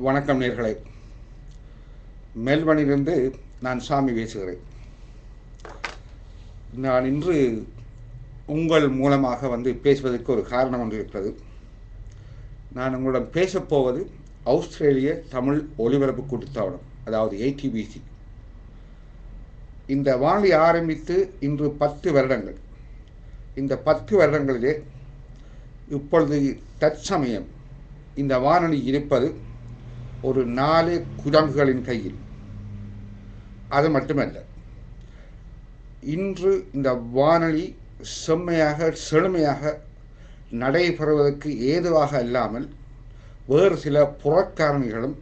வணக்கம் நேர்களே. மெல்பர்னிலிருந்து நான் சாமி பேசுகிறேன். நான் இன்று உங்கள் மூலமாக பேசுவதற்கு ஒரு காரணம் ஒன்று இருக்கிறது. நான் உங்களுடன் பேசப்போவது ஆஸ்திரேலிய தமிழ் ஒலிபரப்பு கூட்டுத்தாபனம், அதாவது ATBC. இந்த வானொலி ஆரம்பித்து இன்று 10 வருடங்கள். இந்த 10 வருடங்களிலே இப்பொழுது தற்சமயம் இந்த வானொலி இருப்பது ஒரு 4 குரங்குகளின் கையில். அது மட்டுமல்ல, இன்று இந்த வானொலி செழுமையாக நடைபெறுவதற்கு ஏதுவாக இல்லாமல் வேறு சில புறக்காரணிகளும்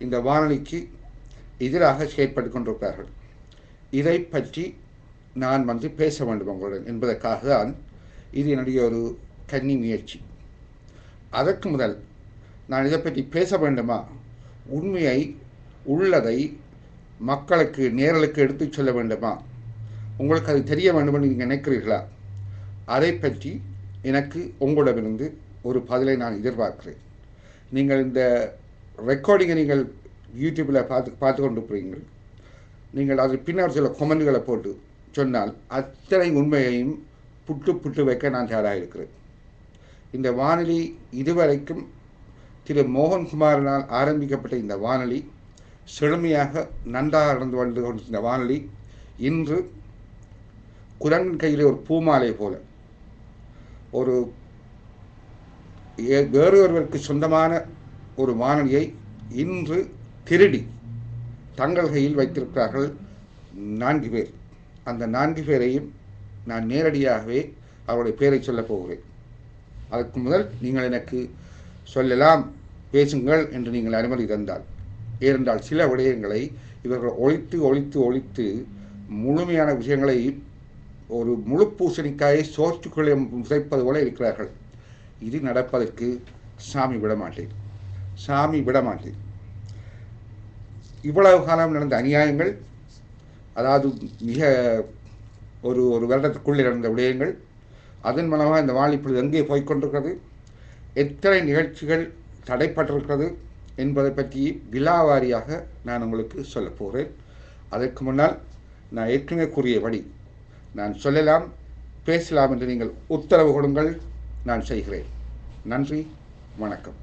இந்த வானொலிக்கு எதிராக செயற்பட்டு கொண்டிருக்கிறார்கள். இதை பற்றி நான் பேச வேண்டும் உங்களுடன் என்பதற்காக தான் இது என்னுடைய ஒரு கன்னி முயற்சி. அதற்கு முதல் நான் இதை பற்றி பேச வேண்டுமா, உண்மையை உள்ளதை மக்களுக்கு நேரலுக்கு எடுத்துச் சொல்ல வேண்டுமா, உங்களுக்கு அது தெரிய வேண்டும் என்று நீங்கள் நினைக்கிறீர்களா? அதை பற்றி எனக்கு உங்களிடமிருந்து ஒரு பதிலை நான் எதிர்பார்க்கிறேன். நீங்கள் இந்த ரெக்கார்டிங்கை நீங்கள் யூடியூப்பில் பார்த்து கொண்டு போகிறீர்கள். நீங்கள் அது பின்னர் சில கொமெண்ட்களை போட்டு சொன்னால் அத்தனை உண்மையையும் புட்டு வைக்க நான் தயாராக இருக்கிறேன். இந்த வானொலி இதுவரைக்கும் திரு மோகன்குமாரினால் ஆரம்பிக்கப்பட்ட இந்த வானொலி செழுமையாக நன்றாக நடந்து வந்து கொண்டிருந்த வானொலி இன்று குரங்கின் கையிலே ஒரு பூமாலை போல ஒரு வேறு ஒருவருக்கு சொந்தமான ஒரு வானொலியை இன்று திருடி தங்கள் கையில் வைத்திருக்கிறார்கள் 4 பேர். அந்த 4 பேரையும் நான் நேரடியாகவே அவருடைய பெயரை சொல்லப் போகிறேன். அதற்கு முதல் நீங்கள் எனக்கு சொல்லலாம், பேசுங்கள் என்று நீங்கள் அனுமதி தந்தால். ஏனென்றால் சில விடயங்களை இவர்கள் ஒழித்து முழுமையான விஷயங்களை ஒரு முழு பூசணிக்காயை சோற்றுக்குள்ளே உதைப்பது போல இருக்கிறார்கள். இது நடப்பதற்கு சாமி விடமாட்டேன். இவ்வளவு காலம் நடந்த அநியாயங்கள், அதாவது மிக ஒரு வருடத்துக்குள்ளே நடந்த விடயங்கள், அதன் மூலமாக இந்த வானொலி இப்பொழுது எங்கே போய்கொண்டிருக்கிறது, எத்தனை நிகழ்ச்சிகள் தடைப்பட்டிருக்கிறது என்பதை பற்றி விலாவாரியாக நான் உங்களுக்கு சொல்லப் போகிறேன். அதற்கு முன்னால் நான் ஏற்கனவே கூறியபடி நான் சொல்லலாம், பேசலாம் என்று நீங்கள் உத்தரவு கொடுங்கள், நான் செய்கிறேன். நன்றி, வணக்கம்.